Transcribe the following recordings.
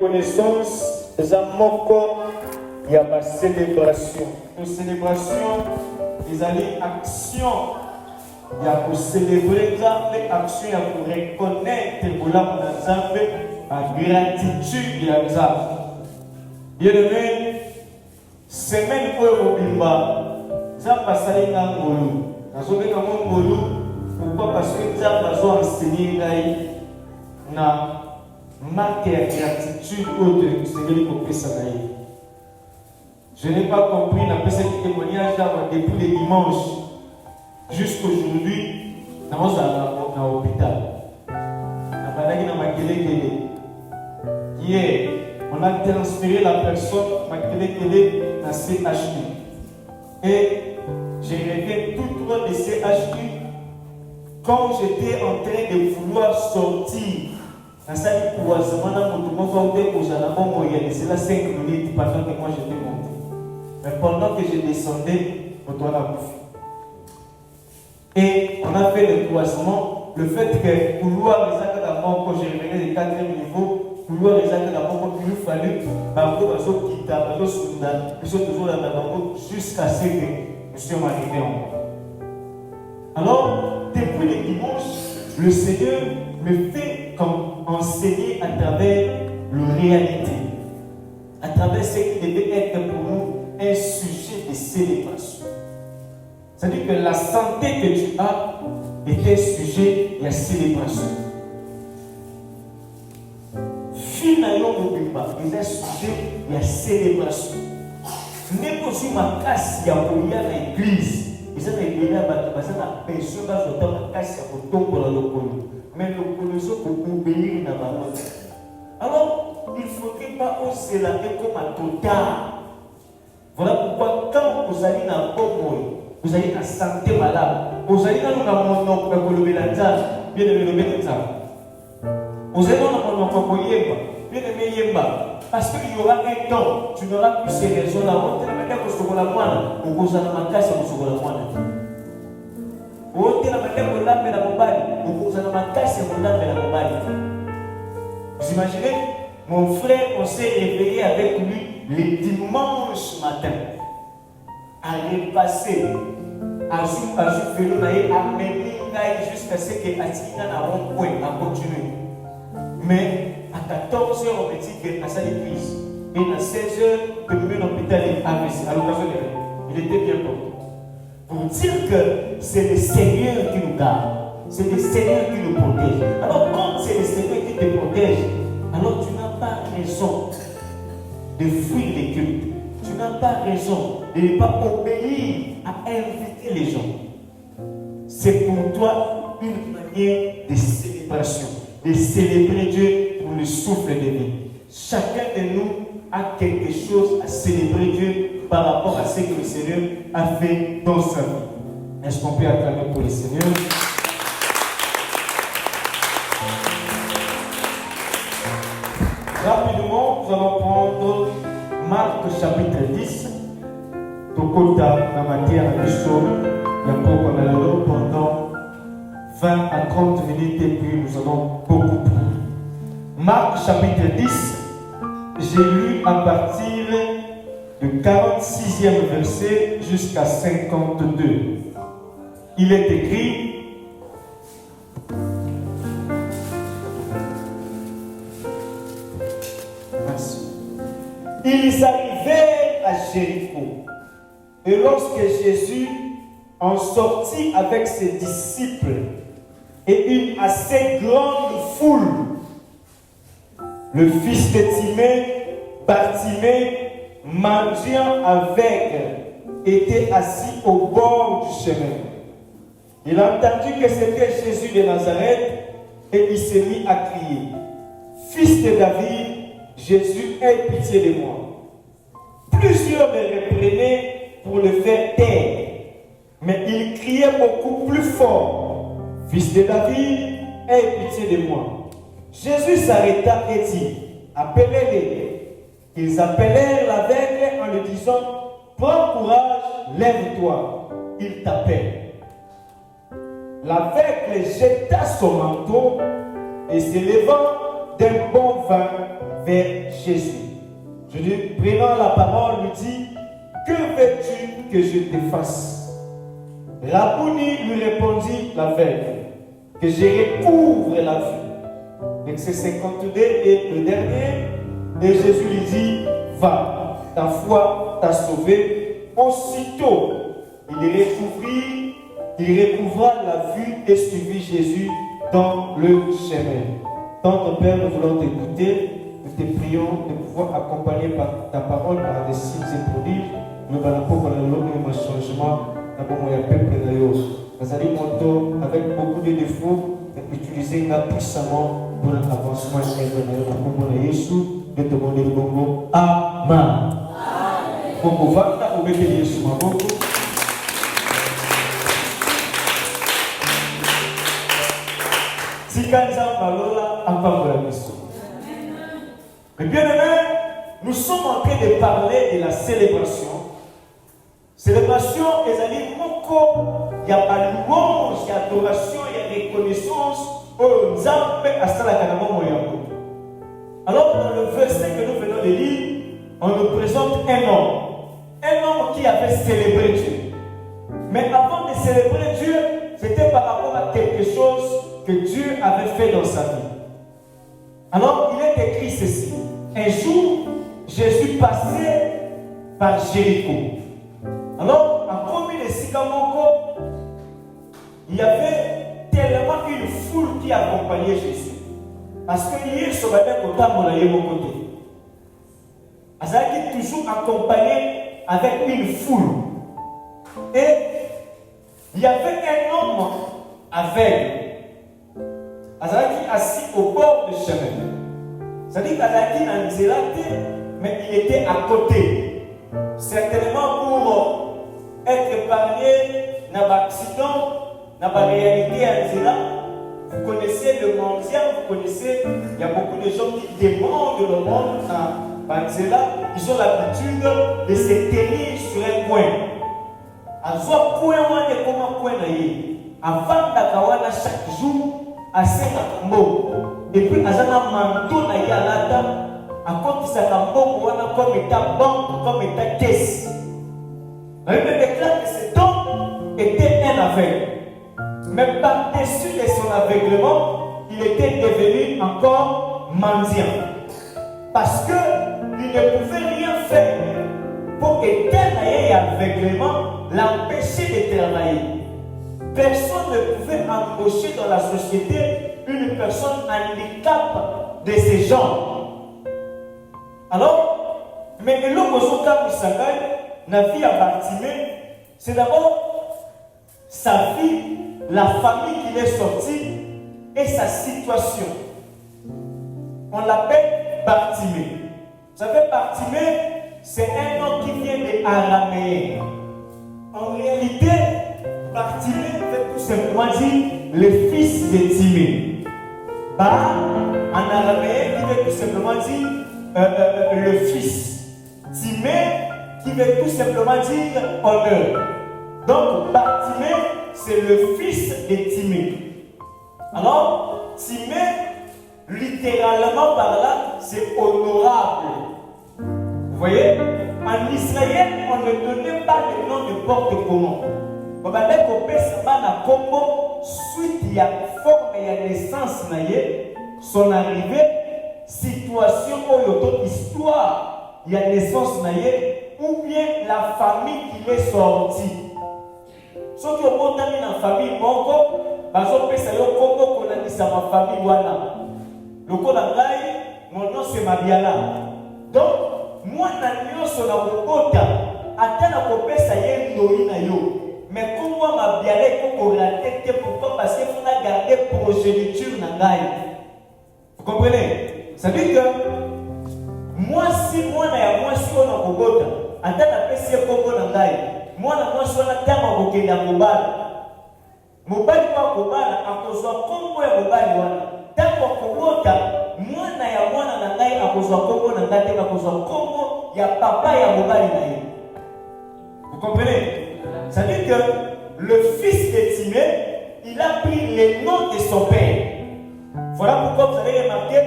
Connaissance, les amoko, il y a ma célébration. Une célébration, ils allaient action. Il y a pour célébrer les actions, il y a pour reconnaître la gratitude de la bien aimé, semaine où on va, ça passe à l'ingangolo. Dans ce cas, pourquoi? Parce que ça va enseigner na marque la gratitude au Seigneur pour ça. Je n'ai pas compris la personne qui témoignage depuis le dimanche jusqu'aujourd'hui. Dans l'hôpital. Hier, on a transféré la personne dans CHU. Et j'ai rêvé tout le long de CHU. Quand j'étais en train de vouloir sortir, dans cette croisement, c'est là 5 minutes pendant que moi j'étais monté. Mais pendant que je descendais, on a bouffé. Et on a fait le croisement. Le fait que couloir les actes d'abord, quand j'ai révélé le 4e niveau, couloir les actes d'abord, il nous fallut, jusqu'à ce que nous sommes arrivés en moi. Alors, depuis le dimanche, le Seigneur me fait comme enseigner à travers la réalité, à travers ce qui devait être pour nous un sujet de célébration. C'est-à-dire que la santé que tu as est un sujet de célébration. Finalement, il y a un sujet de célébration. N'est pas aussi ma casse qui a pour l'église. Ils ont été là, parce que la personne va se faire la casse pour tomber dans le colo. Mais le colo, c'est pour obéir dans la loi. Alors, il ne faudrait pas oser la faire comme un total. Voilà pourquoi, quand vous allez dans le bon vous allez dans la santé malade, vous allez dans le monde pour le mélange, bien le mélange. Vous allez dans le monde pour le yemba, bien le yemba. Parce qu'il y aura un temps, tu n'auras plus ces raisons-là. On te la mettre sur la moine, on cause la casse sur la moine. On te la mettre pour l'âme et la mobile, on cause la casse sur l'âme et la mobile. Vous imaginez? Mon frère, on s'est réveillé avec lui le dimanche matin. À repasser, à jouer, à mener jusqu'à ce que Atina n'a pas point à continuer. Mais à 14h, on me dit qu'à sa église, et à 16h, que nous mettons l'hôpital à l'occasion de il était bien bon. Pour dire que c'est le Seigneur qui nous garde, c'est le Seigneur qui nous protège. Alors, quand c'est le Seigneur qui te protège, alors tu n'as pas raison de fuir les cultes. Tu n'as pas raison de ne pas obéir à inviter les gens. C'est pour toi une manière de célébration, de célébrer Dieu pour le souffle de vie. Chacun de nous a quelque chose à célébrer Dieu par rapport à ce que le Seigneur a fait dans sa vie. Est-ce qu'on peut acclamer pour le Seigneur? Rapidement, nous allons prendre Marc chapitre 10. Tokota la matière à pendant 20 à 30 minutes et puis nous allons beaucoup plus. Marc chapitre 10, j'ai lu à partir du 46e verset jusqu'à 52. Il est écrit: ils arrivèrent à Jéricho. Et lorsque Jésus en sortit avec ses disciples et une assez grande foule, le fils de Timée, Bartimée, mendiant aveugle, était assis au bord du chemin. Il entendit que c'était Jésus de Nazareth et il s'est mis à crier: Fils de David, Jésus, aie pitié de moi. Plusieurs le reprenaient pour le faire taire, mais il criait beaucoup plus fort: Fils de David, aie pitié de moi. Jésus s'arrêta et dit: appelez-les. Ils appelèrent l'aveugle en lui disant: prends courage, lève-toi, il t'appelle. L'aveugle jeta son manteau et se levant d'un bon vin, vers Jésus. Jésus, prenant la parole, lui dit, que veux-tu que je te fasse? Rabouni lui répondit l'aveugle, que je recouvre la vue. Verset 52 et le dernier. Et Jésus lui dit, va, ta foi t'a sauvé. Aussitôt, il recouvra la vue et suivit Jésus dans le chemin. Tendre Père, nous voulons t'écouter, nous te prions de pouvoir accompagner par ta parole par des signes et prodiges. Nous allons pour le changement dans le peuple de Dieu. Nous allons avec beaucoup de défauts, utiliser puissamment pour l'avancement de Jésus. De te demander le bon Amen. Bongo vata au bébé Jésus maboko. Sikanza malola avant la mission. Mais bien aimé, nous sommes en train de parler de la célébration. Célébration, les amis, il y a pas louange, il y a adoration, il y a reconnaissance. Oh, Nzambe asala kanamo moyambo. Alors, dans le verset que nous venons de lire, on nous présente un homme qui avait célébré Dieu. Mais avant de célébrer Dieu, c'était par rapport à quelque chose que Dieu avait fait dans sa vie. Alors, il est écrit ceci. Un jour, Jésus passait par Jéricho. Alors, à combien de Sikamoko, il y avait tellement une foule qui accompagnait Jésus. Parce que hier, ce matin, quand on a eu mon côté, Azaki est toujours accompagné avec une foule. Et il y avait un homme aveugle. Azaki assis au bord du chemin. C'est-à-dire qu'Azaki n'a pas mais il était à côté. Certainement pour être épargné d'un accident, d'un réalité à Zéla. Vous connaissez le mondial, vous connaissez, il y a beaucoup de gens qui demandent le monde à Banzela. Ils ont l'habitude de se tenir sur un coin. À soit point ou comment coin avant d'Akawana chaque jour, à 5 mots. Et puis, à un manteau à Yalata, à côté de sa comme état banque, comme état caisse. On me déclare que cet homme était un aveugle. Mais par-dessus de son aveuglement, il était devenu encore mendiant. Parce qu'il ne pouvait rien faire pour que tel aveuglement l'empêcher de travailler. Personne ne pouvait embaucher dans la société une personne handicap de ces genres. Alors, mais le Kozoka Musangai, la vie à Bartimée, c'est d'abord sa vie, la famille qu'il est sorti et sa situation. On l'appelle Bartimée. Vous savez, Bartimée, c'est un nom qui vient de araméen. En réalité, Bartimée veut tout simplement dire le fils de Timée. Bar, en araméen, qui veut tout simplement dire le fils. Timée, qui veut tout simplement dire honneur. Donc, Bartimée, c'est le fils de Timée. Alors, Timée, littéralement par là, c'est honorable. Vous voyez, en Israël, on ne donnait pas le nom de n'importe comment. On va dire qu'on peut se battre à Congo, suite il y a forme et il y a naissance, son arrivée, situation, histoire, il y a naissance, ou bien la famille qui est sortie. Ceux qui ont mis dans la famille, parce qu'on a dit ça ma famille, voilà. Le code mon nom c'est Mabiala. Donc, moi, je suis mais comme moi, Mabiala, pourquoi? Parce qu'il faut garder progéniture. Vous comprenez? Ça veut dire que moi, si moi, je suis en Bogota, en tant que PC Congo Nangai, moi, je suis en terme de Bogota Mobile. Mobile, à cause de Congo et Mobile, tant que Bogota, moi, à cause de Congo, à cause de Congo, il y a papa et à Mobile. Vous comprenez? Ça veut dire que le fils de Timée, il a pris les noms de son père. Voilà pourquoi vous avez remarqué,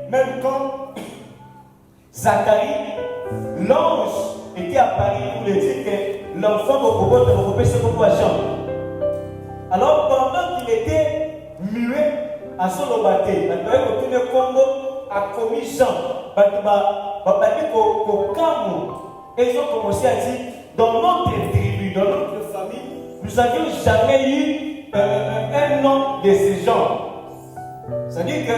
même quand Zacharie, l'ange était apparu pour lui dire que l'enfant va repêcher beaucoup à chambre. Alors pendant qu'il était muet à son baptême, il a retourné au Congo, a commis Jean. Et ils ont commencé à dire, dans notre tribu, dans notre famille, nous n'avions jamais eu un nom de ces gens. C'est-à-dire que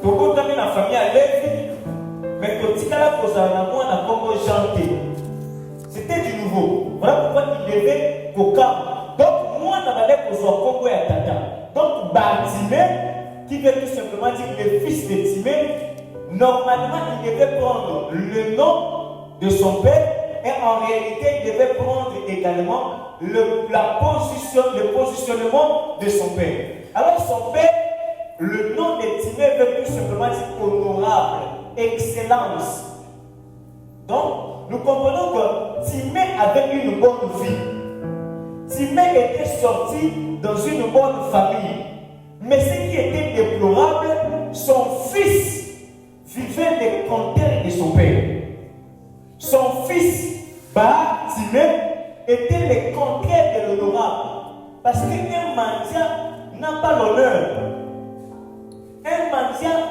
tout le monde dans la famille à Lévi, mais que si la cause a Congo chanté. C'était du nouveau. Voilà pourquoi il devait au camp. Donc, moi, je n'avais pas besoin de Congo et Tata. Donc, Bartimée, qui veut tout simplement dire le fils de Timée, normalement, il devait prendre le nom de son père et en réalité, il devait prendre également le positionnement de son père. Alors, son père, le nom de Timée veut tout simplement dire honorable, excellence. Donc, nous comprenons que Timée avait une bonne vie. Timée était sorti dans une bonne famille. Mais ce qui était déplorable, son fils vivait des contraires de son père. Son fils, Timée, était le contraire de l'honorable. Parce qu'un mendiant n'a pas l'honneur. Un mendiant,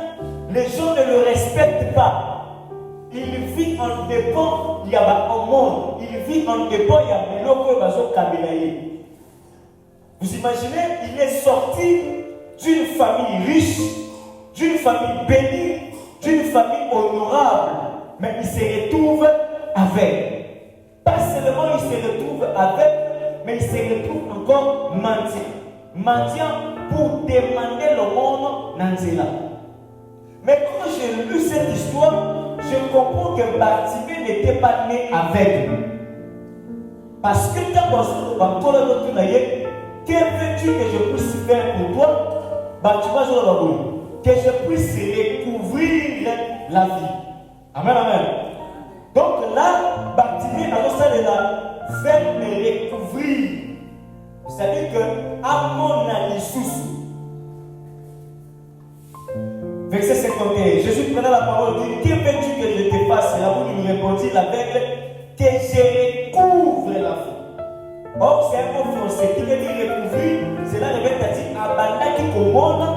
les gens ne le respectent pas. Il vit en dépend, il y a un monde. Il vit en dépend, il y a un loco bazo kabilaye. Vous imaginez, il est sorti d'une famille riche, d'une famille bénie, d'une famille honorable, mais il se retrouve avec. Pas seulement il se retrouve avec, mais il se retrouve encore mendiant. Mendiant pour demander le monde Nanzela. Mais quand j'ai lu cette histoire, je comprends que Bartimée n'était pas né avec. Parce que quand on va que veux-tu que je puisse faire pour toi? Que je puisse découvrir la vie. Amen, amen. Donc là, Bartimée a fait me découvrir. C'est-à-dire que, à mon avis, verset 51, Jésus prenait la parole et dit, que veux-tu que je te fasse? Et là, vous lui répondit l'aveugle, que je découvre la vie. Or, c'est un mot français qui veut dire découvrir. C'est là le mec a dit, abandaki komona,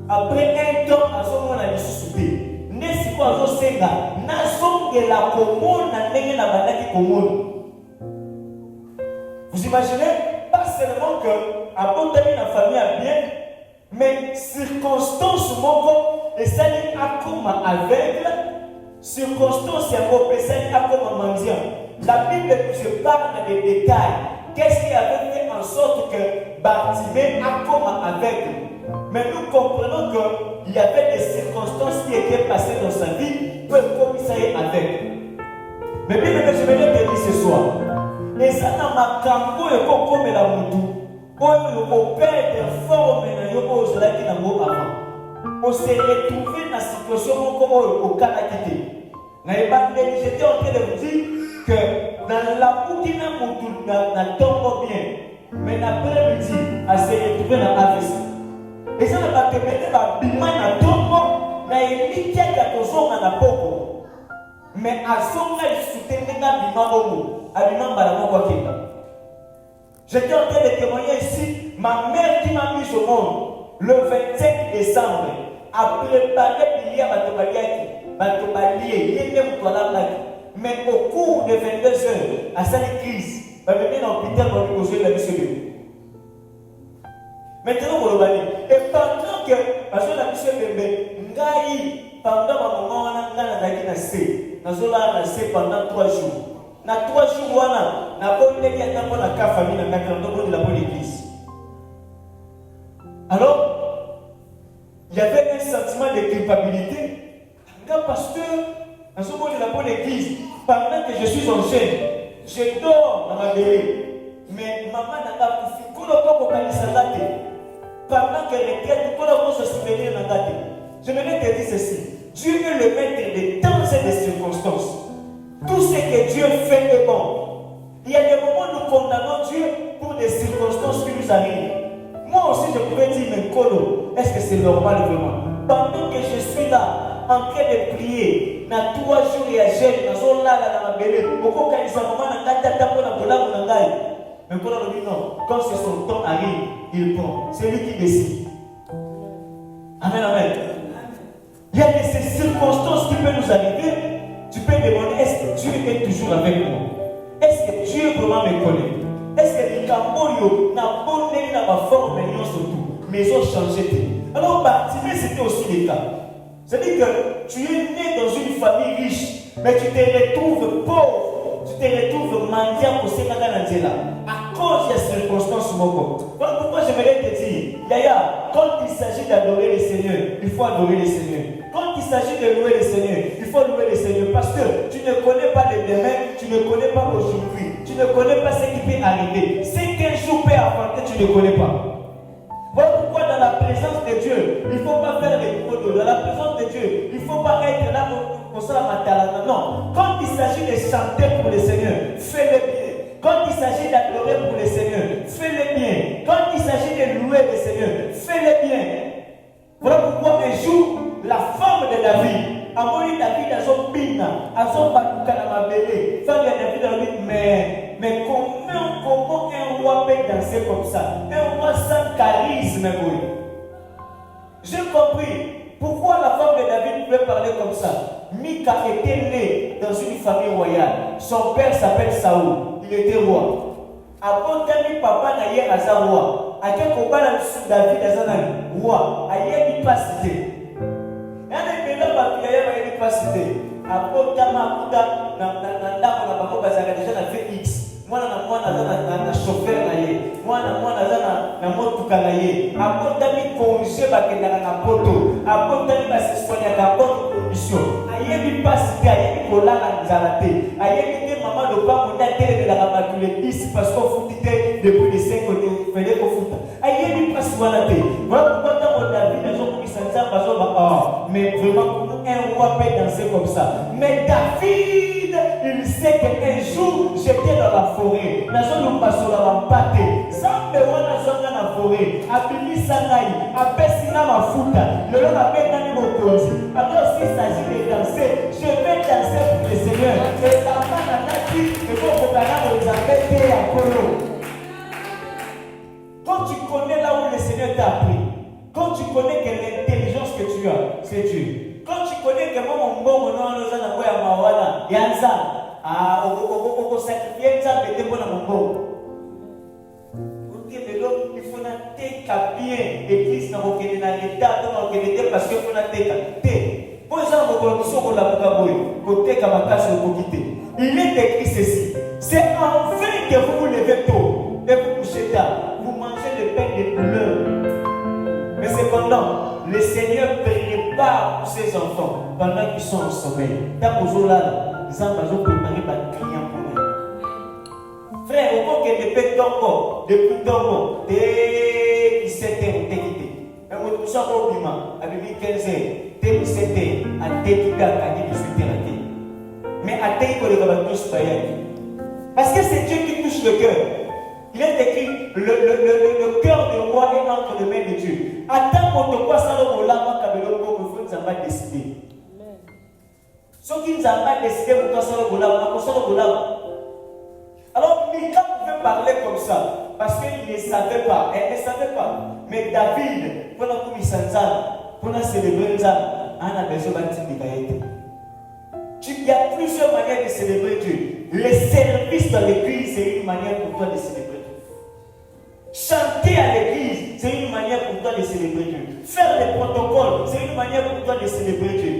après un temps, à ce moment-là, il se soupé. N'est-ce pas, à ce senga, n'a songe la komona, n'est la abandaki komona. Vous imaginez? Pas seulement que, à bon terme, la famille a bien, mais circonstances, mon corps, et ça dit à comme aveugle, circonstances, c'est un mot, et ça dit à comme mendiant. La Bible nous parle des détails. Qu'est-ce qui avait fait en sorte que Bartimée a comme aveugle? Mais nous comprenons qu'il y avait des circonstances qui étaient passées dans sa vie pour comme ça est aveugle. Mais bien, je vais te dire ce soir. Et ça n'a pas campo et comme la moutou. Au père de forme et au cela qui n'a pas avant. On s'est retrouvé dans la situation comme au Canada. J'étais en train de vous dire que dans la Boukina Moutou n'a tombe bien. Mais l'après-midi, elle s'est retrouvée dans l'AVC. Et ça n'a pas te mettre à Bima na tombe, na élite à Katozo na Poko. Mais à son âge, c'était un Bima Bomo, à Bima Balamo Kwakina. J'étais en train de témoigner ici, ma mère qui m'a mis au monde le 25 décembre a préparé Billy à Batobalié, mais au cours de 22 heures, à cette crise, elle est dans l'hôpital pour lui poser la mission. Maintenant, on va dire, et pendant que, parce que la mission est pendant un moment, on a naissé pendant 3 jours. Na 3 jours, on a bonne famille, on a bonne église. Alors, il y avait un sentiment de culpabilité. Parce que, dans ce moment de la bonne église, pendant que je suis en chaîne, je dors dans ma bébé. Mais maman n'a pas pu faire. Pendant que les quêtes, tout le monde se souvenir dans la tête. Je me te dire ceci. Dieu est le maître des temps et des circonstances. Tout ce que Dieu fait est bon. Il y a des moments où nous condamnons Dieu pour des circonstances qui nous arrivent. Moi aussi, je pouvais dire, mais Kolo, est-ce que c'est normal vraiment? Pendant que je suis là, en train de prier, na 3 jours ya jeûne, na zolala na mabele, pourquoi quand ils sont maman na ngata pour la bola mon ngai. Mais quand on dit non, quand c'est son temps arrive, il prend. C'est lui qui décide. Amen, amen. Il y a ces circonstances qui peuvent nous arriver. Tu peux demander, est-ce que Dieu est toujours avec moi? Est-ce que Dieu vraiment me connaît? Est-ce que les Camboyo n'a pas donné ma forme et surtout, mais ils ont changé. Alors, Bartimée, c'était aussi le cas. C'est-à-dire que tu es né dans une famille riche, mais tu te retrouves pauvre, tu te retrouves mendiant pour ces là à cause des circonstances. Voilà pourquoi j'aimerais te dire, Yaya, quand il s'agit d'adorer le Seigneur, il faut adorer le Seigneur. Quand il s'agit de louer le Seigneur, il faut louer le Seigneur parce que tu ne connais pas le demain, tu ne connais pas aujourd'hui, tu ne connais pas ce qui peut arriver. Ce qu'un jour peut apporter, tu ne connais pas. Voilà pourquoi dans la présence de Dieu, il ne faut pas faire les photos. Dans la présence de Dieu, il ne faut pas être là pour ça la non. Quand il s'agit de chanter pour le Seigneur, fais-le bien. Quand il s'agit d'adorer pour le Seigneur, fais-le bien. Quand il s'agit de louer le Seigneur, fais-le bien. Voilà pourquoi un jour, la femme de David, a moni David à son bina, à son batouka dans ma bébé. Femme de David a dit, mais comment un roi peut danser comme ça? Un roi sans charisme, oui. J'ai compris pourquoi la femme de David pouvait parler comme ça. Mika était né dans une famille royale. Son père s'appelle Saoul. Il était roi. Après, papa n'a hier à sa roi. À quel combat David a sa roi? A hier il passe cité. Il y a des gens qui a pas cité. Après, déjà fait X. Moi, na chauffeur na ye. Moi, na motuka na ye. Après, il congé na poto. Après, il se soigner à bonne condition. Ayebi pas cité, ayebi kolala nzalate. Ayebi maman ne pas monter télé de la maculée 10 parce qu'on foutait depuis les 5 côtés. Fallait qu'on foute. Ayebi pas soigner. Voilà pourquoi dans mon avis, les gens qui s'en savent, mais vraiment, un roi peut danser comme ça. Mais David, il sait qu'un jour, j'étais dans la forêt. La zone où passe la lampate. Zambe wana zonga na forêt. Abimi sangai. Abesina ma futa. Le long a fait dans mon cause. Alors s'il s'agit de danser, je vais danser pour le Seigneur. Et ça va dans la vie. Et pour que vous avez à Polo. Quand tu connais là où le Seigneur t'a appris, quand tu connais que l'intelligence que tu as, c'est Dieu. Quand tu connais que mon bon nom nous a envoyé à Mawana, Yanza, au sacrifier ça, mais t'es bon à mon bon. Il faut n'attendre qu'à bien, l'église n'a pas été dans l'état, dans l'état, parce qu'il faut n'attendre. Pour ça, on va vous la boucaboui, côté Kamakash, on va quitter. Il est écrit ceci. C'est enfin que vous vous levez tôt et vous couchez tard. Vous mangez le pain de douleur. Mais cependant, le Seigneur prépare pour ses enfants pendant qu'ils sont en sommeil. Tant que vous là, les enfants ont préparé par client pour eux. Frère, au moment que les pères dorment, depuis dorment, dès 17 h, on t'a quitté. Mais vous tout ça au bima, à 15 h, dès 17 h, à dès qu'il a gagné 18 h. Mais à dès qu'il a tous payé. Parce que c'est Dieu qui touche le cœur. Il est écrit, le cœur du roi est entre les mains de Dieu. Attends qu'on te voit ça, le lama kabelo ko il faut nous avoir décidé. Ceux qui nous ont décidé pour toi ça le lama, pour ça le lama. Alors Mika pouvait parler comme ça parce qu'il ne savait pas, elle ne savait pas. Mais David, pendant qu'il s'enzaille, pendant célébrer ça, on a besoin de bâtir. Il y a plusieurs manières de célébrer Dieu. Le service dans l'église, c'est une manière pour toi de célébrer Dieu. Chanter à l'église, c'est une manière pour toi de célébrer Dieu. Faire les protocoles, c'est une manière pour toi de célébrer Dieu.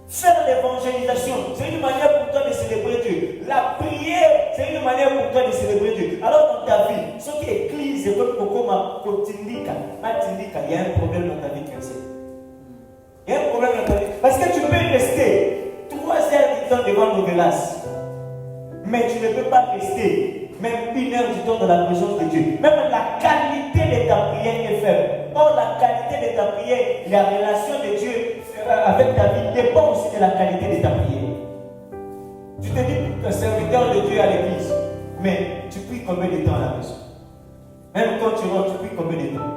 Faire l'évangélisation, c'est une manière pour toi de célébrer Dieu. La prière, c'est une manière pour toi de célébrer Dieu. Alors dans ta vie, ce qui est église, c'est comme il y a un problème dans ta vie chrétienne. Il y a un problème dans ta vie. Parce que tu peux rester 3 heures du temps devant nos glaces. Mais tu ne peux pas rester même 1 heure du temps dans la présence de Dieu. Même la qualité de ta prière est faible. Or, la qualité de ta prière, la relation de Dieu avec ta vie dépend aussi de la qualité de ta prière. Tu te dis que serviteur de Dieu à l'église, mais tu pries combien de temps à la maison? Même quand tu rentres, tu pries combien de temps?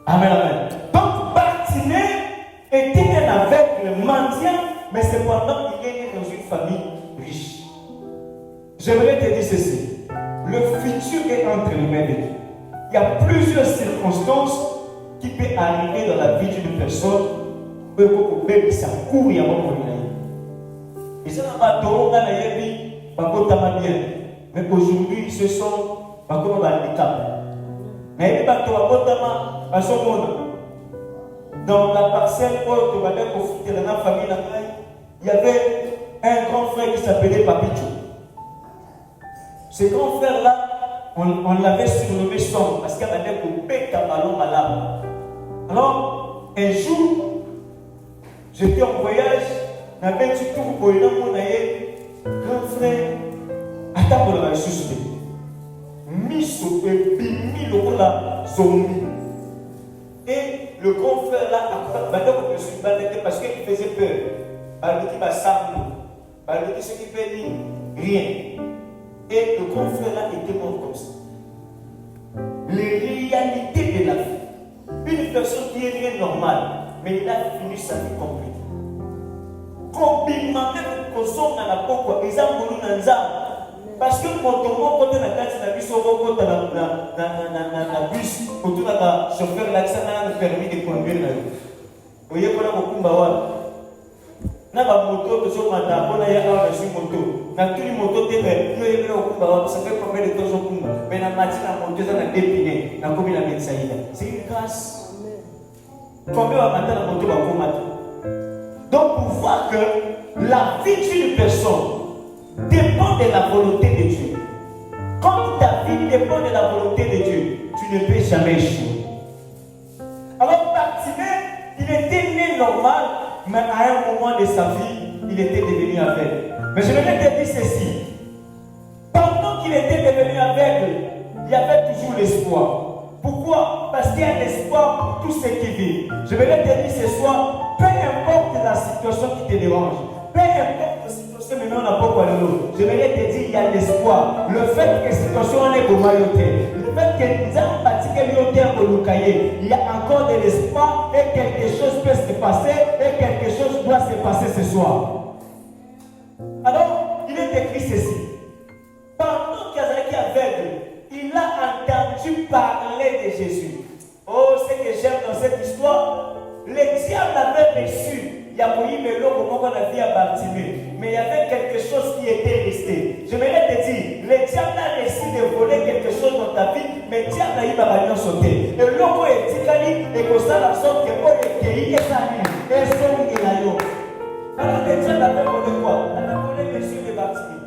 Amen, amen. Donc, Bartimée était un aveugle mendiant, mais cependant, il est né dans une famille riche. J'aimerais te dire ceci. Le futur est entre les mains de Dieu. Il y a plusieurs circonstances qui peuvent arriver dans la vie d'une personne pour que ça court et avant de venir. Et ça n'a pas tort, bien. Mais aujourd'hui, ce sont comme un handicap. Mais il y a dans la parcelle où la famille, il y avait un grand frère qui s'appelait Papicho. Ce grand frère-là, on l'avait surnommé Son parce qu'il avait coupé un ballon à l'âme. Alors, un jour, j'étais en voyage, j'avais dit tout pour le grand frère, attends pour la suspect. Et le grand frère là, je suis battu parce qu'il faisait peur. Il dit ce qui fait dire rien. Et le grand frère là était mort comme ça. Les réalités de la vie. Une personne qui est bien normale, mais il a fini sa vie complète. Complètement même qu'on sonne dans la peau, ils ont voulu dans parce que mon tombeau, quand on a gâté la bus, on va la bus, pour tout le chauffeur là, ça n'a pas permis de conduire. Vous voyez, qu'on a beaucoup de moto, que on a sur moto. Dans tous les motos, ça fait combien de temps on a mais la matière à moto, ça a dépiné. C'est une grâce. Combien on a la moto va combattre? Donc, pour voir que la vie d'une personne dépend de la volonté de Dieu. Quand ta vie dépend de la volonté de Dieu, tu ne peux jamais échouer. Alors, Bartimée, il était né normal, mais à un moment de sa vie, il était devenu aveugle. Mais je vais te dire ceci. Pendant qu'il était devenu aveugle, il y avait toujours l'espoir. Pourquoi? Parce qu'il y a l'espoir pour tous ceux qui vivent. Je vais te dire ce soir, peu importe la situation qui te dérange, peu importe la situation, mais on n'a pas quoi de l'eau. Je vais te dire, il y a l'espoir. Le fait que la situation est pour mailloter, le fait que les gens il y a encore de l'espoir et quelque chose peut se passer et quelque chose doit se passer ce soir. Alors, il est écrit ceci. Pendant qu'Azaki est aveugle, il a entendu parler de Jésus. Oh, ce que j'aime dans cette histoire, le diable avait reçu. Il y a moyen de l'eau comme on a vu à Bartimée. Mais il y avait quelque chose qui était resté. Je voulais te dire, le diable a reçu de voler quelque chose dans ta vie, mais le diable a eu ma bagnole sauter. Et l'eau est ticali et comme ça la sorte que pour le pays est sali. Et son il a eu. Alors le diable avait volé quoi? Il a volé les yeux de Bartimée.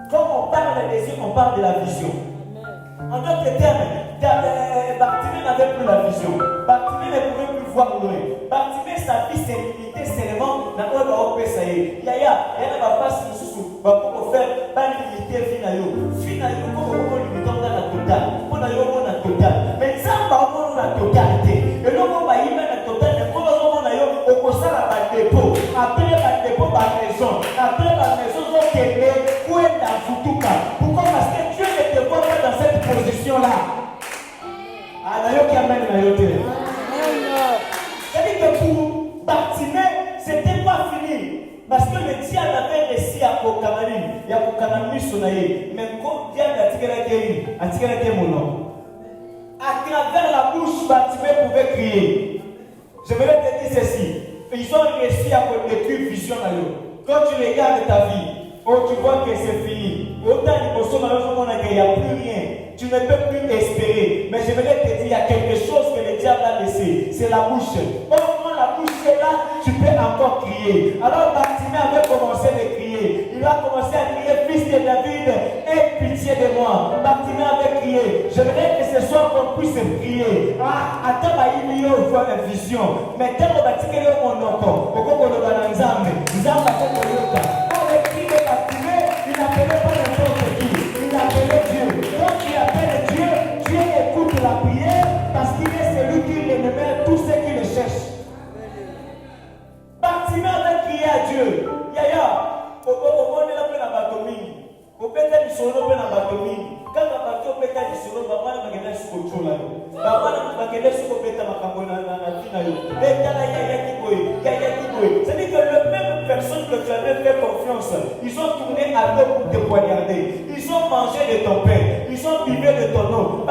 Quand on parle des yeux, on parle de la vision. En d'autres termes, Bartimée n'avait plus la vision. Bartimée ne pouvait plus voir loin. Bartimée, sa vie s'est limitée seulement dans le monde où ça y est. Il y a pas passer sous pour faire pas limiter finalement. Finalement, comment on limite dans la totale. On a eu la totale. Mais ça va avoir la totalité. Et là, on va y mettre la totale. Comment on a eu au conseil à la dépôt. Après la dépôt, par maison. Après la maison, on est où est la Futuka. Pourquoi? Parce que Dieu ne te voit pas dans cette position-là. Ah, d'ailleurs, qui amène la yoté. C'est-à-dire que pour Bartimée, ce n'était pas fini. Parce que le diable avait réussi à Kokamani. Il y a Kokamani Sonaï. Mais quand le diable a tiré mon nom. À travers la bouche, Bartimée pouvait crier. Je vais te dire ceci. Ils ont réussi à écrire vision à eux. Quand tu regardes ta vie, oh, tu vois que c'est fini. Autant il n'y a plus rien. Tu ne peux plus espérer. Mais je voulais te dire, il y a quelque chose que le diable a laissé. C'est la bouche. Quand la bouche est là, tu peux encore crier. Alors Bartimée avait commencé à crier. Il a commencé à crier, fils de David, aie pitié de moi. Bartimée avait crié. Je voudrais que ce soit qu'on puisse prier. Ah, attends, il y a une vision. Mais quand on va tirer mon nom, on va l'ensemble. Nous avons fait le quand le cri de Bartimée, il n'appelait pas n'importe qui. Il appelait Dieu. Quand il appelle Dieu, Dieu écoute la prière parce qu'il est celui qui rémunère tous ceux qui le cherchent. Bartimée avait crié à Dieu. Yaya, au monde de la peine à Batomini. Au pétard du solo, peine à Batomini. Quand la bateau pétard du solo, maman n'a pas gagné sur le chola. Maman n'a pas gagné sur le pétard à Macabona. C'est-à-dire que la même personne que tu avais fait confiance. Ils ont tourné à dos pour te poignarder. Ils ont mangé de ton pain. Ils ont buvé de ton eau.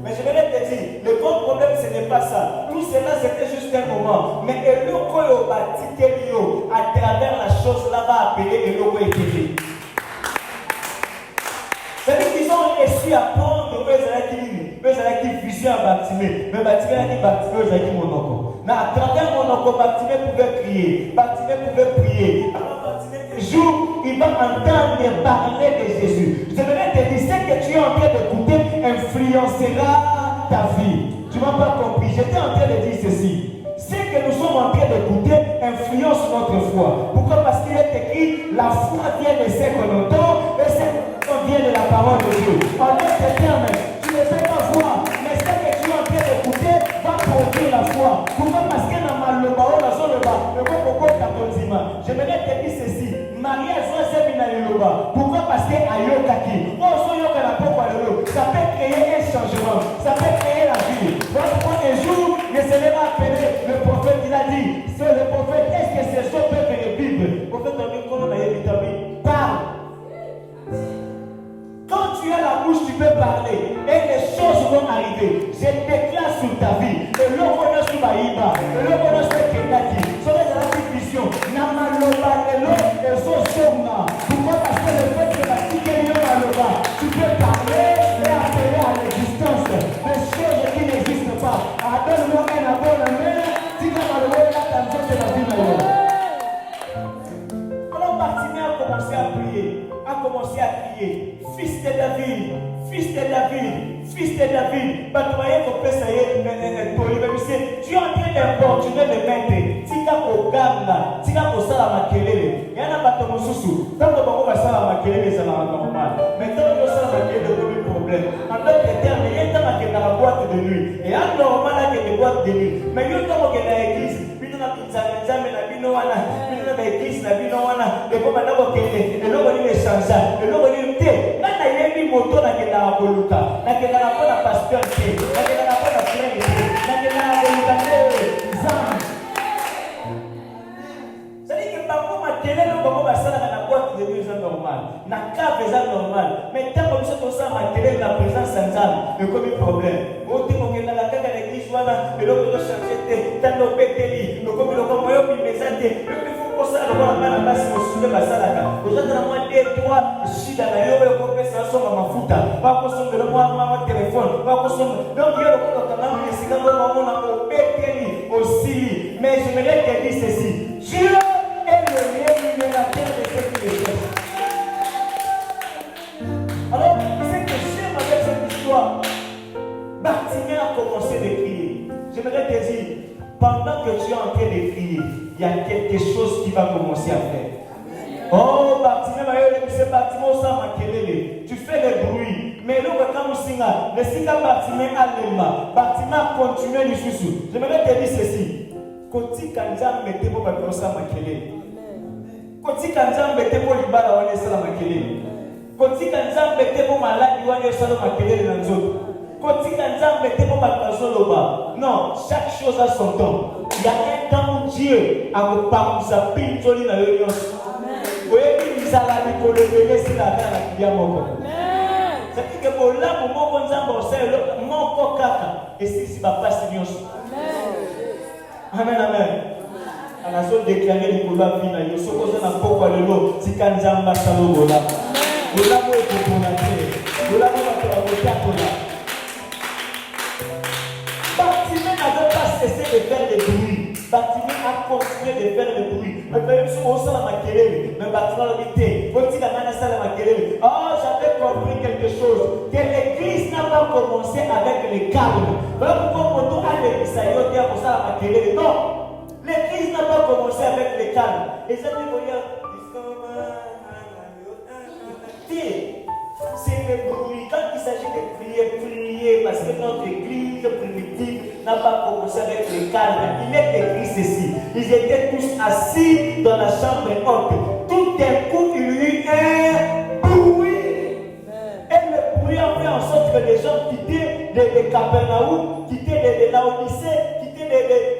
Mais je vais te dire, le grand problème ce n'est pas ça. Tout cela c'était juste un moment. Mais le loco à travers la chose là va appeler le loco éthique. C'est-à-dire qu'ils ont réussi à prendre eux qui vision à Bartimée. Mais Bartimée a dit Bartimée eux qui monoko. Mais à travers monoko, Bartimée pouvait crier. Bartimée pouvait prier. Alors Bartimée, un jour, il va entendre parler de Jésus. Je voudrais te dire, ce que tu es en train d'écouter influencera ta vie. Tu m'as pas compris. J'étais en train de dire ceci. Ce que nous sommes en train d'écouter influence notre foi. Pourquoi? Parce qu'il est écrit, la foi vient de ce que l'on entend et ce que l'on vient de la parole de Dieu. En d'autres termes, tu ne peux pas voir, mais ce que tu es en train d'écouter va produire la foi. Pourquoi? Parce qu'il y a un mal le bas, on a son le bas, le bas pour quoi je me te dire ceci. Marie a joué ce binaïloba. Pourquoi? Parce que ayokaki. Ça peut créer un changement. Ça peut créer la vie. Donc, un jour, le Seigneur a appelé le prophète. Il a dit, c'est le prophète, est-ce que c'est ça peut que le Bible? Le prophète a dit, parle. Quand tu as la bouche, tu peux parler. Et les choses vont arriver. Je déclare sur ta vie. Et l'on connaît sur Maïba. Et l'on connaît sur Kenaki. Sur les vision. Pourquoi? Parce que le fait que la tu peux parler et appeler à l'existence des choses qui n'existent pas. Donne-moi un abonnement. Si tu as le mot, là, tu as la vie meilleure. Alors Bartimée a commencé à prier, a commencé à crier, fils de David, fils de David, fils de David. Tu es en train d'importuner le maître. Tika Oganda, Tika Osala Makelele. Il y a un bateau Moussousou. Tant que vous avez Sala Makelele, ça va normal. Mais tant que vous avez Sala Makelele, vous avez un problème. En d'autres termes, il y a un temps qui est dans la boîte de nuit. Et un normal qui est dans la boîte de nuit. Mais il y a un temps qui est dans l'église. Il y a un temps qui est dans l'église. Et comme maintenant, et l'on va dire changer. Et l'on va dire, quand il y a une moto qui est dans la voluta, qui est dans la pasteur, qui est dans la frère, qui est dans la la cave est normal. Mais tant que nous sommes en la présence sans âme, il y a comme un problème. Au temps où on est dans la cave de l'église, et l'on peut changer, tant qu'on peut tenir, le comme le moyen de présenter, il faut qu'on s'en aille à la base, on se met à ça. Vous êtes dans moins de 3, je suis dans la yoga, on peut faire ça à ma fouta. Pas qu'on s'en le moi, mon téléphone, pas qu'on s'en. Donc, il y a le monde qui a c'est quand on a aussi. Mais je me l'ai dit ceci. Dieu est le rémunérateur de ce qu'il fait. Alors, ce que j'aime avec cette histoire, Bartimée a commencé de crier. J'aimerais te dire, pendant que tu es en train de crier, il y a quelque chose qui va commencer à faire. Oh, Bartimée, c'est Bartimée au sang makelele. Tu fais le bruit. Mais là, quand on signe, le signe Bartimée a l'ema. Bartimée a continué le chouchou. J'aimerais te dire ceci. Koti kanjam mette pour battre au sang makelele. Koti kanjam mette pour libala ou les sang makelele. Koti kanjam mette pour malade ou les sang makelele dans l'autre. Koti kanjam mette pour battre au loba. Non, chaque chose a son temps. Il y a un temps où Dieu a reparti sa pinzoli dans l'union. Vous voyez, il a la révélé sur la terre qui vient mon corps. C'est-à-dire que pour là, pour mon bon mon corps caca. Et si c'est pas facile, amen, amen. On a so déclaré les couleurs finales. Yo soko na poko lelo tikanzamba salobola. Ola mo ekonate. Ola mo bakola. Bartimée n'avait pas cessé de faire des bruits. Bartimée a continué de faire des bruits. Mais même si on sent la maquelele, mais Bartimée l'a dit, faut-il la manassa la maquelele? Oh, j'avais compris quelque chose. Que l'église n'a pas commencé avec les calmes. Voilà pourquoi on a l'église à yoter pour ça la maquelele. Non, l'église n'a pas commencé avec les calmes. Et ça dit, c'est le bruit. Quand il s'agit de prier, parce que notre église primitive n'a pas commencé avec les calmes. Il est écrit ceci. Ils étaient tous assis dans la chambre haute. Tout d'un coup, il y eut un bruit. Et le bruit a fait en sorte que les gens quittaient de Capernaum, quitter de Laodicée,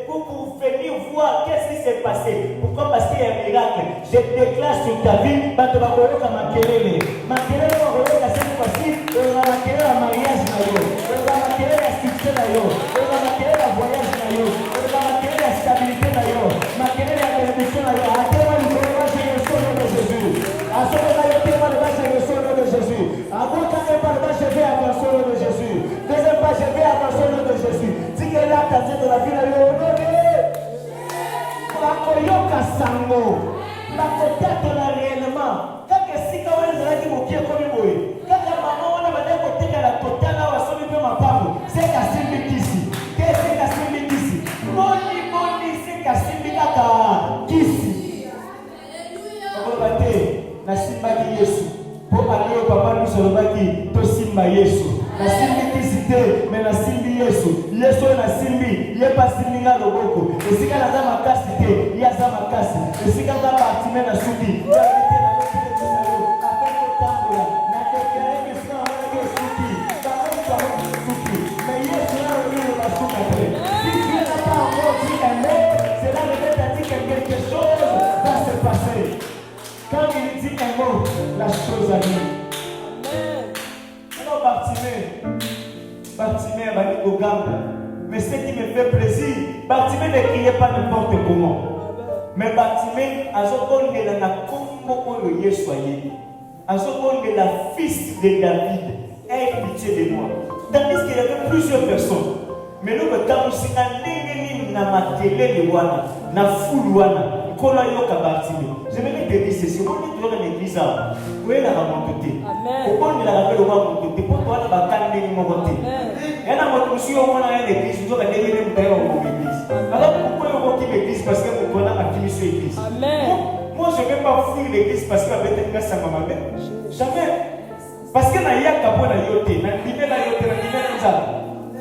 pour venir voir qu'est-ce qui s'est passé. Pourquoi? Parce qu'il y a un miracle. Je déclare sur ta vie, Batobakoroka Makelele. Makelele Bakoroka cette fois-ci, on va makelele à mariage nayo. On va makelele à succès nayo. On va makelele à voyage nayo. On va makelele à stabilité nayo. Makelele à bénédiction nayo. À quel moment nous allons marcher le son de Jésus? À ce moment-là, il y a marcher le son de Jésus. À moi, quand je parle, je vais avoir le son de Jésus. Deuxième fois, je vais avoir le son de Jésus. Si que là, tu as de la vie, Bakoyoka sango, bakotatola réellement. Kaka sika wana zalaki mokie komi boye. Kaka mama wana bade kotekala totala wasomi pe mapango. Seka simbi kisi. Ke seka simbi kisi. Boni seka simbi kaka kisi. Alléluia. Bate na simba ki Yesu. Po alio papa nous solobaki to simba Yesu. Na simbi kisi te, mais na simbi Yesu. Yesu na simbi, ye pa simbi nga loboko. Esika na za makasi te, ya za makasi. Esika za partime na suki. Ya ite na loki de tosayo. Apeko tambola. Na tekere ke sika wana ke suki. Bakon sa wana suki. Mais Yesu na loki de la suka te. Si tu n'as pas encore dit un mot, cela veut dire que quelque chose va se passer. Quand il dit un mot, la chose arrive. Alors Bartimée va dire au Gamba. Mais ce qui me fait plaisir, Bartimée ne criait pas n'importe comment. Mais Bartimée a seconde de la combo de Yesu a seconde de la fils de David. Aie pitié de moi. Tandis qu'il y avait plusieurs personnes. Mais nous, quand nous sommes na matele de wana, na foule wana. Je vais te dire ceci, on est toujours dans l'église, où est la remontée? Pourquoi on a fait le remontée? Pourquoi on a calmé le remontée? Il y a un autre monsieur, on a une église, nous avons des églises. Alors pourquoi on quitte l'église? Parce que on a activé sur l'église. Moi, je ne vais pas fuir l'église parce qu'elle avait été ça m'a mère. Jamais. Parce que na yaka pour la yoté, na libé la yoté, na libé comme ça.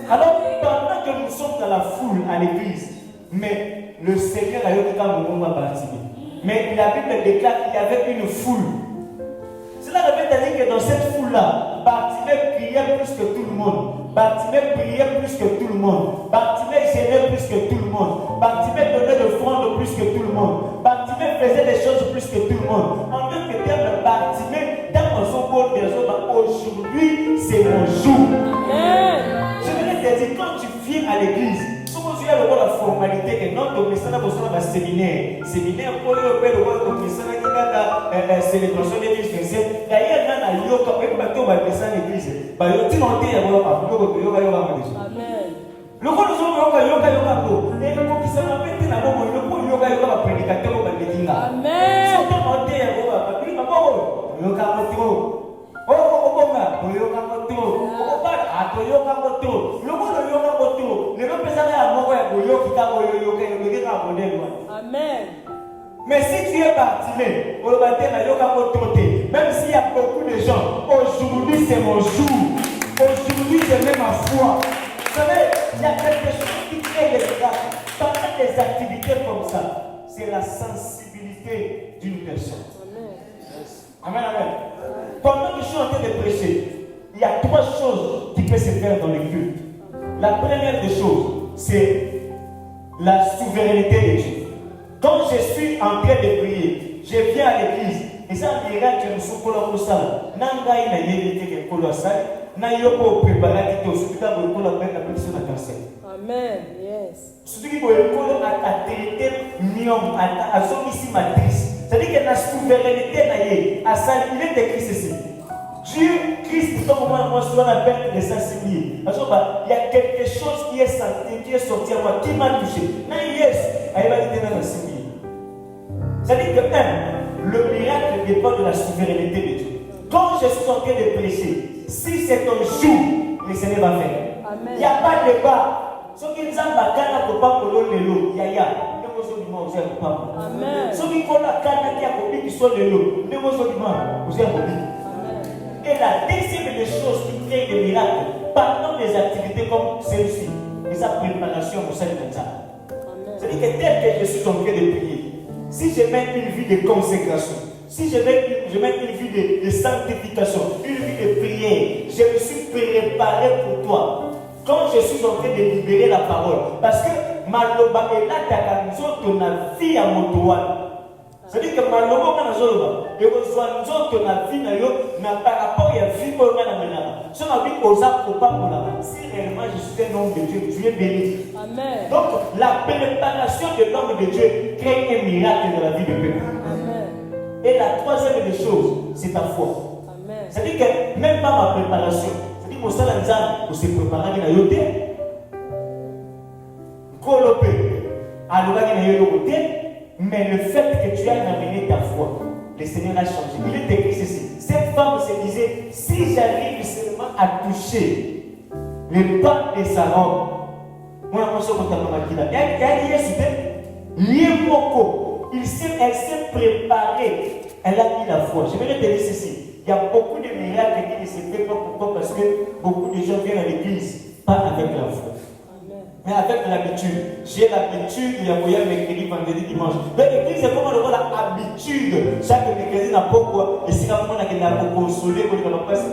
Alors pendant que nous sommes dans la foule à l'église, mais le Seigneur a eu quand mon moment parti. Mais la Bible déclare qu'il y avait une foule. Cela veut dire que dans cette foule-là, Bartimée priait plus que tout le monde. Bartimée priait plus que tout le monde. Bartimée gênait plus que tout le monde. Bartimée donnait l'offrande plus que tout le monde. Bartimée faisait des choses plus que tout le monde. En tant que terme, Bartimée, dans son bon berceau, aujourd'hui, c'est mon jour. Je voulais te dire, quand tu viens à l'église, il y a la formalité que notre message a besoin d'un séminaire. Séminaire pour le message qui a la célébration de l'église. D'ailleurs, il y a un yoga, il y a un message de l'église. Il y a un yoga. Amen. Le rôle de yoga. Et pour qu'il se rappelle, il y a un yoga prédicateur. Amen. Si on a un yoga, Amen. Mais si tu es Bartimée, même s'il y a beaucoup de gens, aujourd'hui c'est mon jour. Aujourd'hui je mets ma foi. Vous savez, il y a quelque chose qui crée les miracles. Pendant des activités comme ça, c'est la sensibilité d'une personne. Amen, amen. Pendant que je suis en train de prêcher, il y a trois choses qui peuvent se faire dans les cultes. La première des choses, c'est la souveraineté de Dieu. Quand je suis en train de prier, je viens à l'église, et ça me dira que nous sommes pour ça. Nangaï n'a yévité que pour la salle, n'a yoko préparé qui te soutient pour la peine de la cancer. Amen, yes. Ce qui veut dire à traiter mium, à son ici matrice. C'est-à-dire que la souveraineté, il est écrit ceci. Dieu, Christ, comme moi, souvent la peine de sensibiliser. Il y a quelque chose qui est sorti à moi, qui m'a touché. C'est-à-dire que le miracle dépend de la souveraineté de Dieu. Quand je suis en train de prêcher, si c'est ton jour, le Seigneur va faire. Il n'y a pas de débat. Ce qui nous a bakana pour pas pour l'eau, il y a. Amen. Ceux qui font la canne qui a copié qui sont les lots, ne vous vous avez copié. Et la deuxième des choses qui crée des miracles, pendant des activités comme celle-ci, et sa préparation pour cette comme ça. C'est-à-dire que tel que je suis en train de prier, si je mets une vie de consécration, si je mets une vie de sanctification, une vie de prière, je me suis préparé pour toi. quand je suis en train de libérer la parole. Parce que maloba est là, tu as ton vie à motoine. C'est-à-dire que maloba, quand on a et on soit ton vie par rapport à la vie qu'on a maintenant. Si on a vu aux actes pour pas si réellement je suis un homme de Dieu, tu es béni. Amen. Donc la préparation de l'homme de Dieu crée un miracle dans la vie de peuple. Amen. Et la troisième des choses, c'est ta foi. Amen. C'est-à-dire que même pas ma préparation. C'est-à-dire que on s'est préparé à la yoté. Mais le fait que tu as ramené ta foi, le Seigneur a changé. Il est écrit ceci. Cette femme se disait, si j'arrive seulement à toucher les pas de sa robe, moi, elle s'est préparée. Elle a mis la foi. Je vais te dire ceci. Il y a beaucoup de miracles qui ne se font pas. Pourquoi? Parce que beaucoup de gens viennent à l'église, pas avec la foi. Mais avec l'habitude. J'ai l'habitude, il y a moyen mercredi, vendredi, dimanche. Donc l'église, c'est comment on a l'habitude. Chaque mercredi n'a pas quoi. Et si on a consolé, on a passé.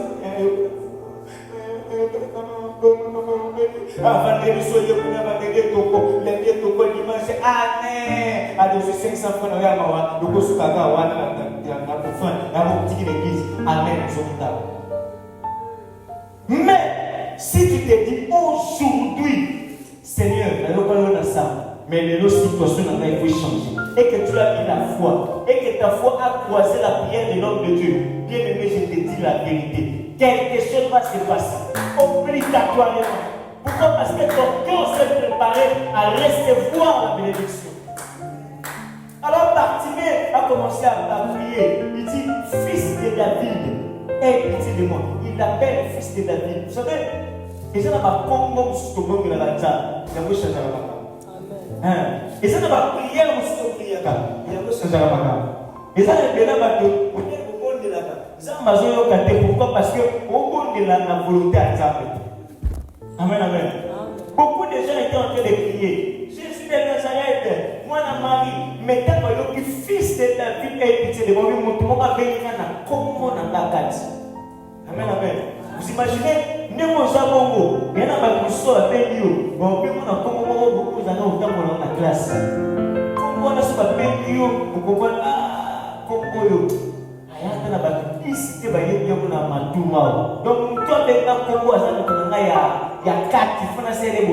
Vendredi soir, on a vendredi toko, lundi toko, dimanche. Amen. À 500 francs, on a le cours Kaga, on a l'église. Amen. Mais si tu te dis aujourd'hui, Seigneur, mais les situations il faut changer. Et que tu as mis la foi. Et que ta foi a croisé la prière de l'homme de Dieu. Bien aimé, je te dis la vérité. Quelque chose va se passer. Obligatoirement. Pourquoi? Parce que ton cœur s'est préparé à recevoir la bénédiction. Alors Bartimée a commencé à prier. Il dit, fils de David, aie pitié de moi. Il l'appelle fils de David. Vous savez, et ça n'a pas combo sur le monde de la Raja. Il y a beaucoup de choses. Et ça n'a pas prière sur le prière. Il y a beaucoup de choses. Et ça n'a pas de la ça m'a dit pourquoi? Parce que au bout de la volonté à Dieu. Amen, amen. Beaucoup de gens étaient en train de prier. Jésus de Nazareth, moi la Marie, mais tant que fils de David est pitié de moi, mon tour va bénir comme on a la carte. Amen, amen. Vous imaginez, nous avons il y a un peu de béni. Bon, puis on a beaucoup dans la classe. Comme on a ce béni, vous comprenez? Comme donc, toi, maintenant, Congo, il y a 4 qui font la série de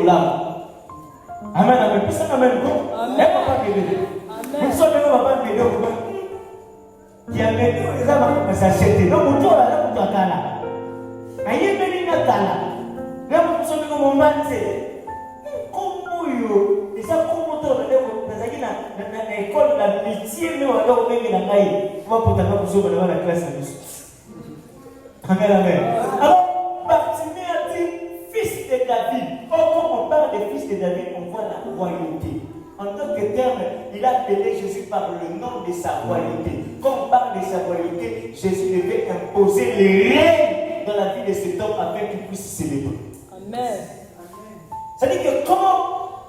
Amen, amen. Puis ça, amen. Amen. Vous savez, on va pas me dire. Il y a des gens qui vont s'acheter. Donc, on doit aller pour la Kala. Il y a des gens qui vont Kala. Là, vous savez comment on va dire. Comment et ça, comment on va dire. Dans l'école de l'amitié, nous allons venir dans la classe. Amen, amen. Alors, Bartimée a dit, fils de David. Or, quand on parle de fils de David, on voit la royauté. En tant que terme, il a appelé Jésus par le nom de sa royauté. Quand on parle de sa royauté, Jésus devait imposer les règles dans la vie de cet homme afin qu'il puisse célébrer. Amen. C'est-à-dire que quand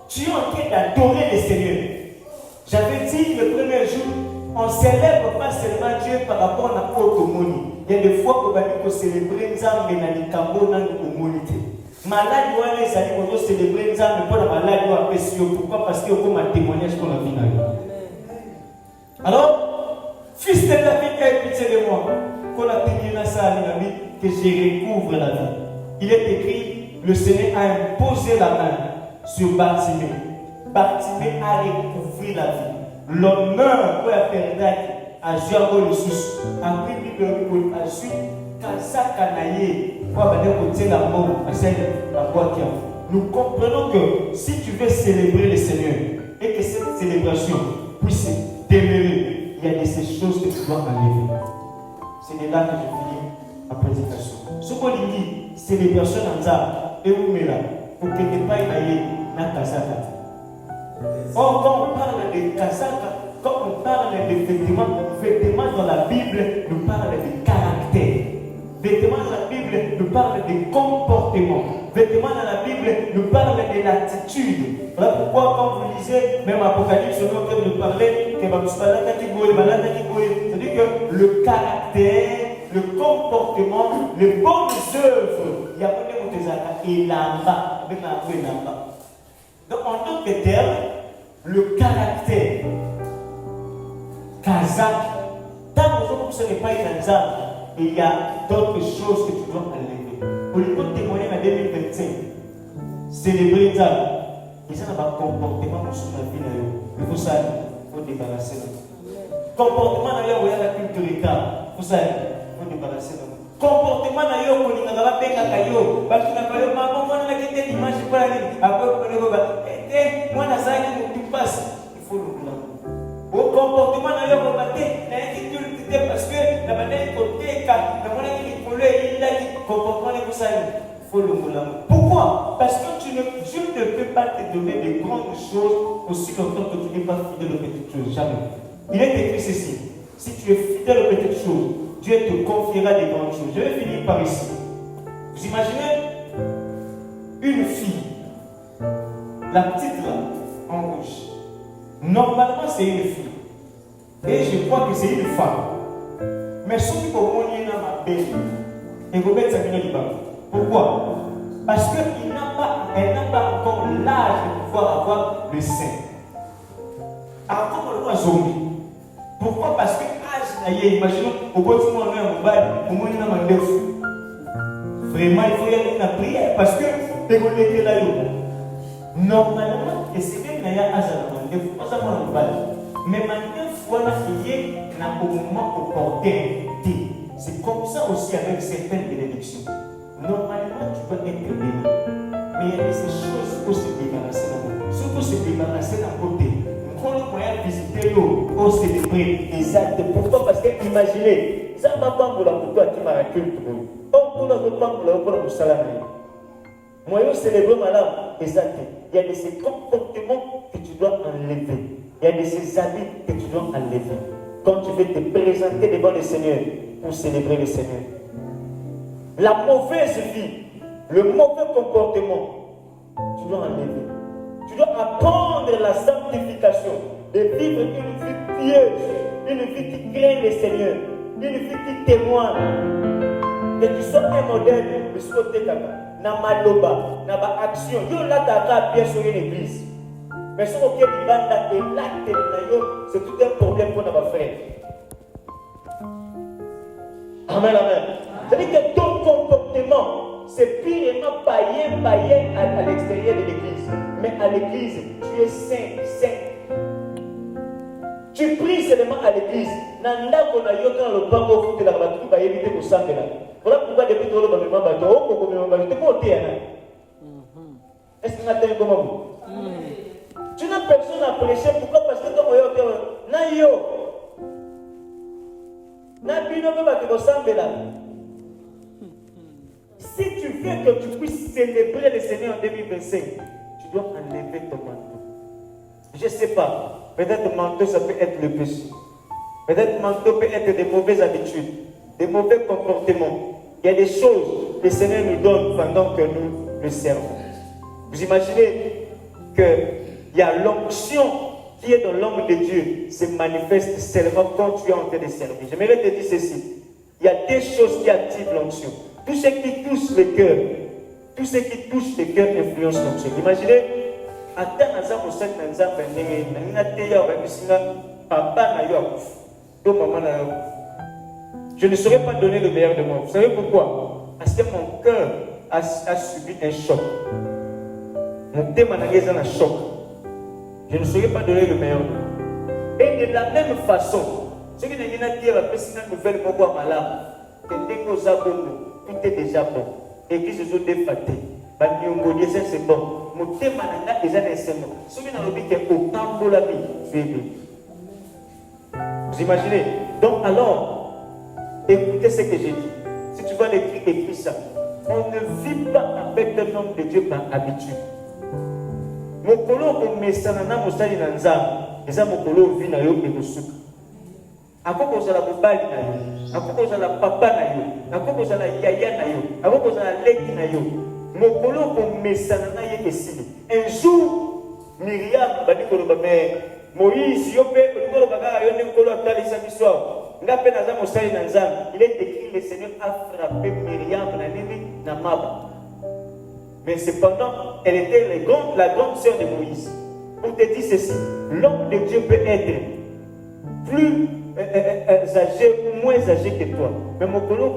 tu es en train d'adorer le Seigneur, j'avais dit le premier jour, on ne célèbre pas seulement Dieu par rapport à la autonomie. Il y a des fois qu'on va dire que célébrer Nzambe na likambo na l'humanité. Malade doit les aller pour célébrer Nzambe pour la malade doit apprécier. Pourquoi? Parce qu'il y a comme un témoignage qu'on a vu là. Alors, fils de David, aie pitié de moi. Qu'on a tenu dans sa vie, que je recouvre la vie. Il est écrit, le Seigneur a imposé la main sur Bartimée. Bartimée a recouvert la vie. L'honneur pour la perdre à Jéhovah le sous. Après, il a su qu'à sa canaille, pour aller côté la mort, à celle la boîte. Nous comprenons que si tu veux célébrer le Seigneur et que cette célébration puisse demeurer, il y a de ces choses que tu dois enlever. C'est de là que je finis ma prédication. Ce qu'on dit, célébration en ça, et où mais là, pour que tu n'aies pas une na kasaka. Or, quand on parle de kasaka, quand on parle de vêtements dans la Bible, nous parle de caractère. Vêtements dans la Bible nous parle de comportement. Vêtements dans la Bible nous parle de l'attitude. Voilà pourquoi quand vous lisez, même Apocalypse, on peut nous parler c'est-à-dire que le caractère, le comportement, les bonnes œuvres, il y a pas de et là-bas. Donc en d'autres termes, le caractère kazakh, tant que ce n'est pas une ensemble, il y a d'autres choses que tu dois enlever. Pour les comptes témoigner en 2025, célébrer ça, ils ont un comportement sur la vie. Il faut ça, il faut débarrasser. Comportement d'ailleurs, où il y a la culture d'État, il faut ça, il faut débarrasser. Comportement d'ailleurs, où il y a la paix, parce que maman, moi, on a quitté l'image, pas la ligne. Après, moi, on a ça qui passe. Il faut le blanc. Au comportement d'ailleurs, on va dire, parce que la manière côté, la manière qui est collée, il a dit comportement de ça. Il faut le blanc. Pourquoi? Parce que Dieu ne peut pas te donner de grandes choses aussi longtemps que tu n'es pas fidèle aux petites choses. Jamais. Il est écrit ceci. Si tu es fidèle aux petites choses, Dieu te confiera des grandes choses. Je vais finir par ici. Vous imaginez une fille, la petite là, en rouge. Normalement, c'est une fille. Et je crois que c'est une femme. Mais ceux qui vont mourir dans ma belle, et vous mettez ça dans le banc. Pourquoi? Parce qu'elle n'a pas encore l'âge de pouvoir avoir le sein. Alors, comment on voit zombie? Pourquoi? Parce que imaginons, au bout du monde, on va vraiment, il faut y aller dans la prière parce que c'est là. Normalement, et c'est bien qu'il y a un mais maintenant, il faut au moment opportun. C'est comme ça aussi avec certaines bénédictions. Normalement, tu peux être béni. Mais il y a des choses qu'il faut se débarrasser d'abord. Surtout se débarrasser d'un côté. Quand on va visiter l'eau, on célébrer les actes. Pourquoi? Parce que imaginez, ça va pas pour la photo à qui m'a culte. On peut pas pour le salam. Moi, je célèbre madame, exact. Il y a de ces comportements que tu dois enlever. Il y a de ces habits que tu dois enlever. Quand tu veux te présenter devant le Seigneur pour célébrer le Seigneur. La mauvaise vie, le mauvais comportement, tu dois enlever. Tu dois apprendre la sanctification, de vivre une vie pieuse, une vie qui craint le Seigneur, une vie qui témoigne. Que tu sois un modèle de ce côté na maloba, na ba action. Yo là t'as bien sur une église. Mais ce qu'on dit banda et l'acte c'est tout un problème qu'on a faire. Amen, amen. C'est-à-dire que ton comportement, c'est purement païen à l'extérieur de l'église. Mais à l'église, tu es saint. Tu pries seulement à l'église. Nanda qu'on a eu quand le banc au foot de la bateau va éviter de s'en faire. Voilà pourquoi depuis tout le monde va bateau, est-ce que tu as un comment vous? Tu n'as personne à prêcher. Pourquoi? Parce que ton moyen na yo. Na bino va te ressemble là. Si tu veux que tu puisses célébrer le Seigneur en 2025, tu dois enlever ton manteau. Je ne sais pas. Peut-être manteau, ça peut être le péché. Peut-être manteau peut être des mauvaises habitudes, des mauvais comportements. Il y a des choses que le Seigneur nous donne pendant que nous le servons. Vous imaginez qu'il y a l'onction qui est dans l'homme de Dieu se manifeste seulement quand tu es en train de servir. J'aimerais te dire ceci. Il y a des choses qui activent l'onction. Tout ce qui touche le cœur, tout ce qui touche le cœur influence l'onction. Imaginez, je ne saurais pas donner le meilleur de moi. Vous savez pourquoi? Parce que mon cœur a subi un choc. Mon thème est un choc. Je ne saurais pas donner le meilleur de moi. Et de la même façon, ce qui n'est pas dire la nouvelle pourquoi malade, tout est déjà bon. Église sont défatées. C'est bon. Mon thème est déjà un serment. Ce qui n'a pas dit qu'autant pour la vie, vous imaginez? Donc alors, écoutez ce que j'ai dit. Si tu vois l'écrit, écris ça. On ne vit pas avec un homme de Dieu par habitude. Mon colo, on met ça dans mon stade nanza. Et ça, mon colo, vit dans le soupe. À quoi vous allez vous balayer na yo? À quoi vous allez papa na yo? À quoi vous allez yaya na yo? À quoi vous allez leki na yo? Mon colo, on met ça dans na yo ici. Un jour, Myriam, badi kolo bame. Moïse, Yopé, le bagage, il y a un colo à Talisa Bissau. Il est écrit, le Seigneur a frappé Myriam, Namab. Mais cependant, elle était la grande sœur de Moïse. Pour te dire ceci, l'homme de Dieu peut être plus âgé ou moins âgé que toi. Mais mon collègue,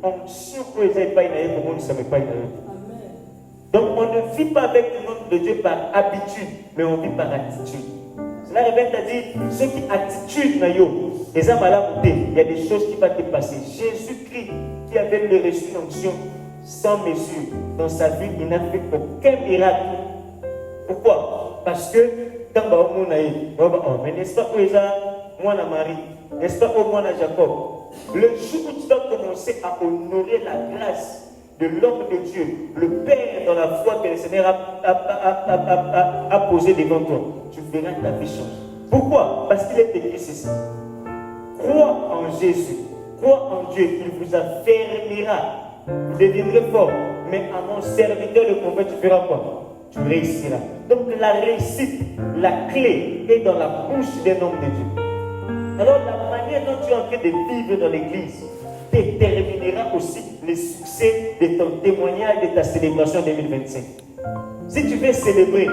onction pour les pas ne savait pas. Donc on ne vit pas avec le nom de Dieu par habitude, mais on vit par attitude. Cela revient à dire, ceux qui attitude, il y a des choses qui vont te passer. Jésus-Christ, qui avait reçu l'onction sans mesure dans sa vie, il n'a fait aucun miracle. Pourquoi? Parce que quand on a mais n'est-ce pas moi la Marie, n'est-ce pas au moi la Jacob, le jour où tu vas commencer à honorer la grâce de l'homme de Dieu, le Père dans la foi que le Seigneur a posé devant toi, tu verras ta vie changer. Pourquoi? Parce qu'il est écrit ceci. Crois en Jésus, crois en Dieu, il vous affermira, vous deviendrez fort, mais à mon serviteur le prophète, tu feras quoi? Tu réussiras. Donc la réussite, la clé est dans la bouche d'un homme de Dieu. Alors la manière dont tu es en train de vivre dans l'église déterminera aussi le succès de ton témoignage, de ta célébration 2025. Si tu veux célébrer,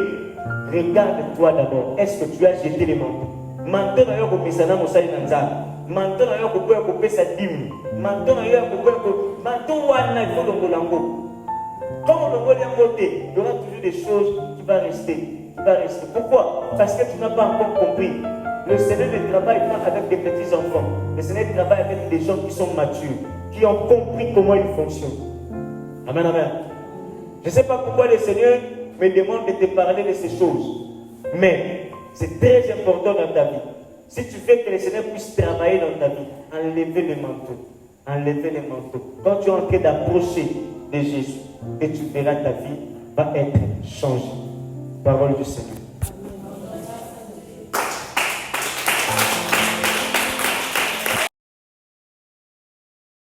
regarde-toi d'abord. Est-ce que tu as jeté les manteaux? Manteau na yo ko misana mosali na nzambe. Manteau na yo ko boya ko pesa dîme. Manteau na yo ko boya ko manteau wana il faut longolango. Quand on le voit d'un côté, il y aura toujours des choses qui vont rester. Pourquoi? Parce que tu n'as pas encore compris. Le Seigneur ne travaille pas avec des petits enfants. Le Seigneur travaille avec des gens qui sont matures, qui ont compris comment il fonctionne. Amen, amen. Je ne sais pas pourquoi le Seigneur me demande de te parler de ces choses. Mais c'est très important dans ta vie. Si tu veux que le Seigneur puisse travailler dans ta vie, enlevez le manteau. Enlevez le manteau. Quand tu es en train d'approcher de Jésus, et tu verras ta vie va être changée. Parole du Seigneur.